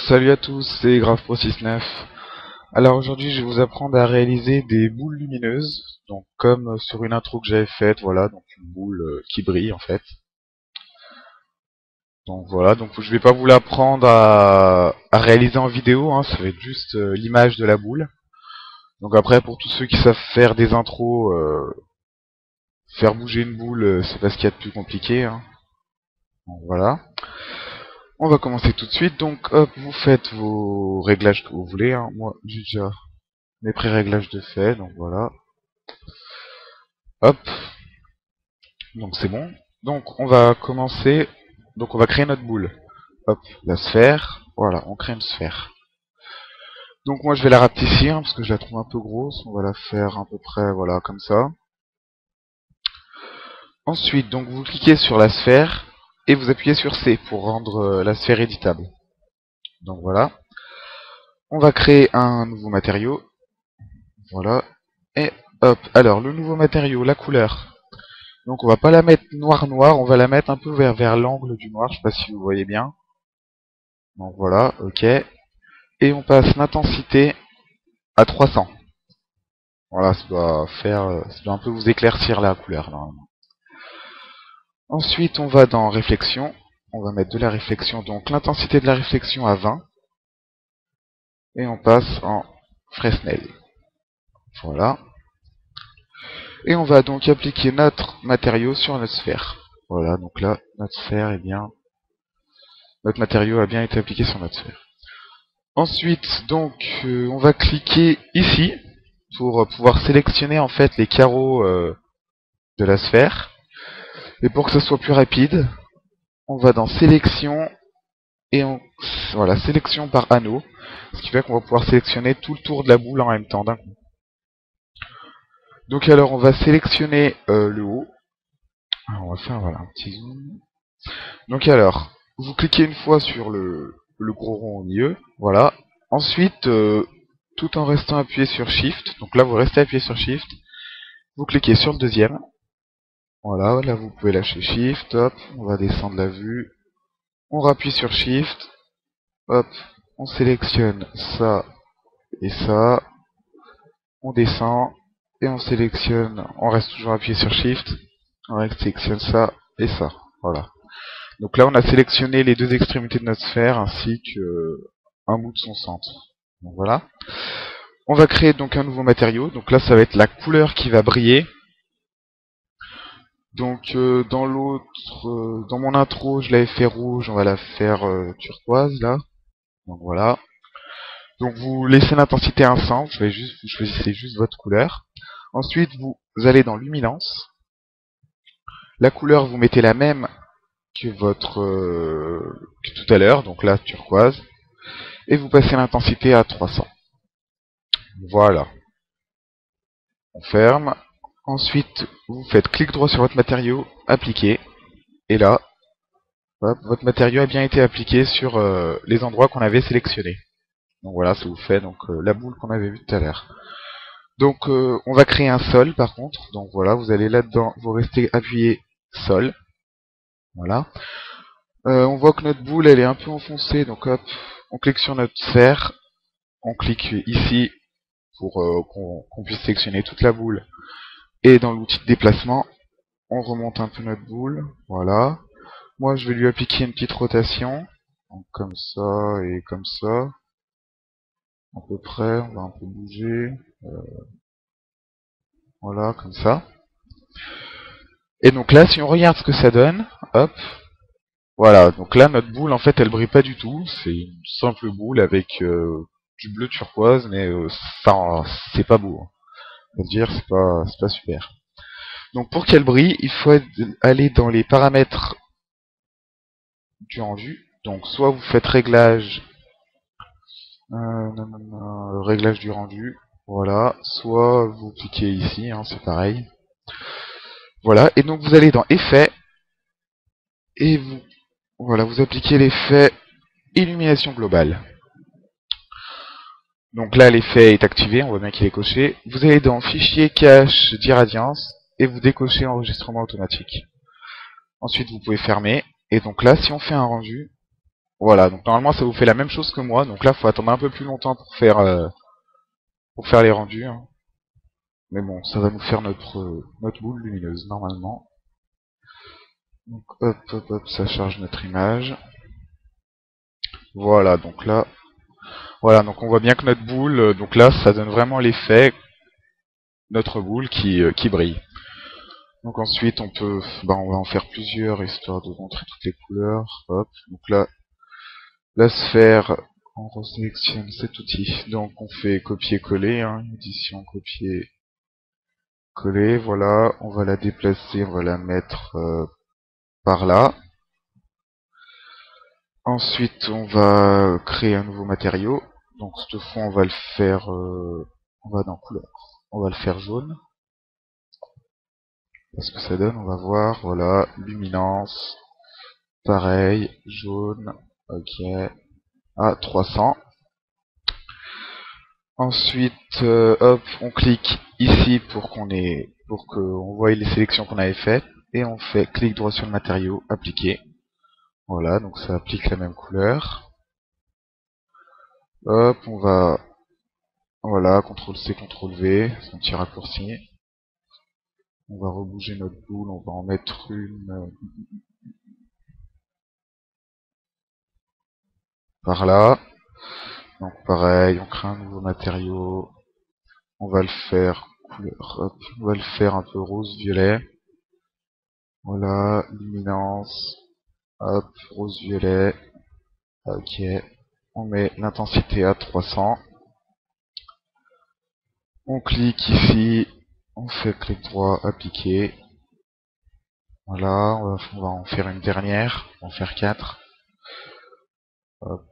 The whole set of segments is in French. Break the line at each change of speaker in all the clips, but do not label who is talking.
Salut à tous, c'est GravePro69. Alors aujourd'hui je vais vous apprendre à réaliser des boules lumineuses, donc comme sur une intro que j'avais faite, voilà, donc une boule qui brille en fait. Donc voilà, donc je vais pas vous l'apprendre à réaliser en vidéo, hein, ça va être juste l'image de la boule. Donc après pour tous ceux qui savent faire des intros, faire bouger une boule, c'est pas ce qu'il y a de plus compliqué, hein. Donc voilà. On va commencer tout de suite, donc hop, vous faites vos réglages que vous voulez, hein. Moi j'ai déjà mes pré-réglages de fait, donc voilà. Hop, donc c'est bon. Donc on va commencer, donc on va créer notre boule. Hop, la sphère, voilà, on crée une sphère. Donc moi je vais la rapetissir, parce que je la trouve un peu grosse, on va la faire à peu près, voilà, comme ça. Ensuite, donc vous cliquez sur la sphère, et vous appuyez sur C pour rendre la sphère éditable. Donc voilà. On va créer un nouveau matériau, voilà. Et hop, alors le nouveau matériau, la couleur. Donc on va pas la mettre noir, on va la mettre un peu vers l'angle du noir, je sais pas si vous voyez bien. Donc voilà, ok. Et on passe l'intensité à 300. Voilà, ça doit un peu vous éclaircir la couleur normalement. Ensuite on va dans réflexion, on va mettre de la réflexion, donc l'intensité de la réflexion à 20. Et on passe en Fresnel. Voilà. Et on va donc appliquer notre matériau sur notre sphère. Voilà, donc là, notre sphère est bien... Notre matériau a bien été appliqué sur notre sphère. Ensuite, donc, on va cliquer ici pour pouvoir sélectionner en fait les carreaux de la sphère. Et pour que ce soit plus rapide, on va dans sélection et voilà, sélection par anneau, ce qui fait qu'on va pouvoir sélectionner tout le tour de la boule en même temps d'un coup. Donc alors on va sélectionner le haut. Alors, on va faire voilà un petit zoom. Donc alors, vous cliquez une fois sur le gros rond au milieu, voilà. Ensuite, tout en restant appuyé sur Shift, donc là vous restez appuyé sur Shift, vous cliquez sur le deuxième, voilà, là vous pouvez lâcher Shift, hop, on va descendre la vue, on rappuie sur Shift, hop, on sélectionne ça et ça, on descend, et on sélectionne, on reste toujours appuyé sur Shift, on sélectionne ça et ça, voilà. Donc là on a sélectionné les deux extrémités de notre sphère ainsi que un bout de son centre. Donc voilà. On va créer donc un nouveau matériau, donc là ça va être la couleur qui va briller. Donc dans dans mon intro je l'avais fait rouge, on va la faire turquoise là. Donc voilà. Donc vous laissez l'intensité à 100, vous choisissez juste votre couleur. Ensuite vous allez dans luminance. La couleur vous mettez la même que que tout à l'heure, donc là turquoise. Et vous passez l'intensité à 300. Voilà. On ferme. Ensuite, vous faites clic droit sur votre matériau, appliquer. Et là, hop, votre matériau a bien été appliqué sur les endroits qu'on avait sélectionnés. Donc voilà, ça vous fait donc la boule qu'on avait vue tout à l'heure. Donc on va créer un sol par contre. Donc voilà, vous allez là-dedans, vous restez appuyé sol. Voilà. On voit que notre boule elle est un peu enfoncée, donc hop, on clique sur notre sphère, on clique ici pour qu'on puisse sélectionner toute la boule. Et dans l'outil de déplacement, on remonte un peu notre boule, voilà. Moi je vais lui appliquer une petite rotation, donc comme ça et comme ça. À peu près, on va un peu bouger, voilà, comme ça. Et donc là, si on regarde ce que ça donne, hop, voilà, donc là notre boule en fait elle brille pas du tout, c'est une simple boule avec du bleu turquoise, mais ça c'est pas beau, hein. C'est-à-dire c'est pas super. Donc pour qu'elle brille, il faut aller dans les paramètres du rendu. Donc soit vous faites réglage, réglage du rendu, voilà, soit vous cliquez ici, hein, c'est pareil. Voilà, et donc vous allez dans effet, et vous appliquez l'effet illumination globale. Donc là l'effet est activé, on voit bien qu'il est coché. Vous allez dans fichier cache d'irradiance, et vous décochez enregistrement automatique. Ensuite vous pouvez fermer, et donc là si on fait un rendu, Voilà, donc normalement ça vous fait la même chose que moi, donc là faut attendre un peu plus longtemps pour faire les rendus, hein. Mais bon, ça va nous faire notre boule lumineuse normalement. Donc hop hop hop, ça charge notre image. Voilà, donc là, voilà, donc on voit bien que notre boule, donc là ça donne vraiment l'effet, notre boule qui brille. Donc ensuite on va en faire plusieurs histoire de montrer toutes les couleurs. Hop, donc là, la sphère, on resélectionne cet outil. Donc on fait copier-coller, hein, édition copier-coller, voilà, on va la déplacer, on va la mettre par là. Ensuite on va créer un nouveau matériau. Donc cette fois on va le faire, on va dans couleur, on va le faire jaune. Ce que ça donne, on va voir, voilà, luminance, pareil, jaune, ok, à 300. Ensuite, hop, on clique ici pour qu'on voie les sélections qu'on avait faites, et on fait clic droit sur le matériau, appliquer. Voilà, donc ça applique la même couleur. Hop, on va, voilà, CTRL-C, CTRL-V, c'est un petit raccourci. On va rebouger notre boule, on va en mettre une par là. Donc pareil, on crée un nouveau matériau, on va le faire couleur, hop, on va le faire un peu rose-violet. Voilà, luminance, hop, rose-violet, ok. On met l'intensité à 300. On clique ici, on fait clic droit, appliquer. Voilà, on va en faire une dernière, on va en faire 4. Hop.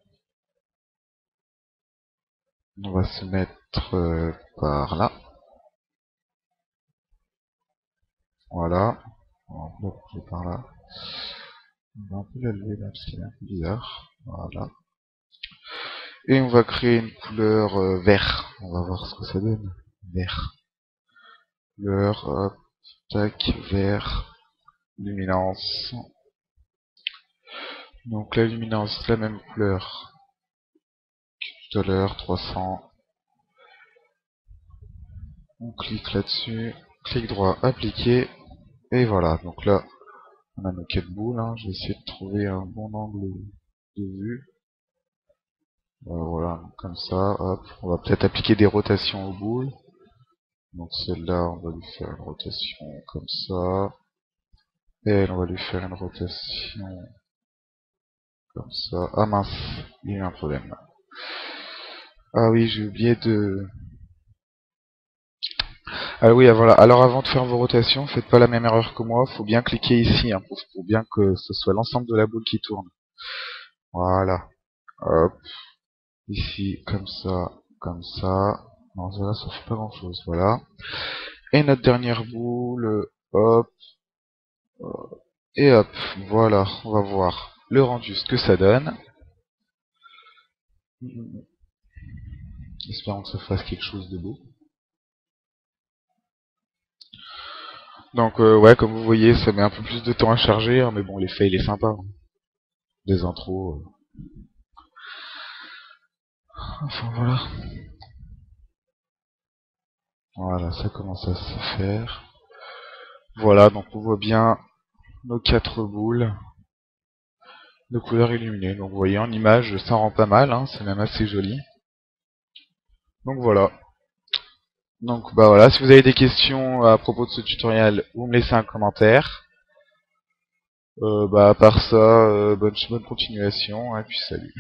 On va se mettre par là. Voilà. On va bouger par là. On va un peu la lever là parce qu'elle est un peu bizarre. Voilà. Et on va créer une couleur vert. On va voir ce que ça donne. Vert. Couleur, hop, tac, vert. Luminance. Donc la luminance, la même couleur que tout à l'heure, 300. On clique là-dessus. Clic droit, appliquer. Et voilà. Donc là, on a nos 4 boules. Hein. Je vais essayer de trouver un bon angle de vue. Voilà, comme ça, hop. On va peut-être appliquer des rotations aux boules. Donc celle-là, on va lui faire une rotation comme ça. Et elle, on va lui faire une rotation comme ça. Ah mince, il y a eu un problème. Ah oui, j'ai oublié de... Ah oui, voilà. Alors avant de faire vos rotations, faites pas la même erreur que moi. Faut bien cliquer ici, hein, pour bien que ce soit l'ensemble de la boule qui tourne. Voilà. Hop. Ici, comme ça, comme ça. Non, ça fait pas grand chose, voilà. Et notre dernière boule, hop, et hop, voilà, on va voir le rendu, ce que ça donne. Espérons que ça fasse quelque chose de beau. Donc ouais, comme vous voyez, ça met un peu plus de temps à charger, hein, mais bon, l'effet il est sympa. Hein. Des intros. Enfin voilà. Voilà, ça commence à se faire. Voilà, donc on voit bien nos 4 boules de couleur illuminée. Donc vous voyez en image, ça rend pas mal, hein, c'est même assez joli. Donc voilà. Donc bah voilà, si vous avez des questions à propos de ce tutoriel, vous me laissez un commentaire. Bah à part ça, bonne continuation, et puis salut.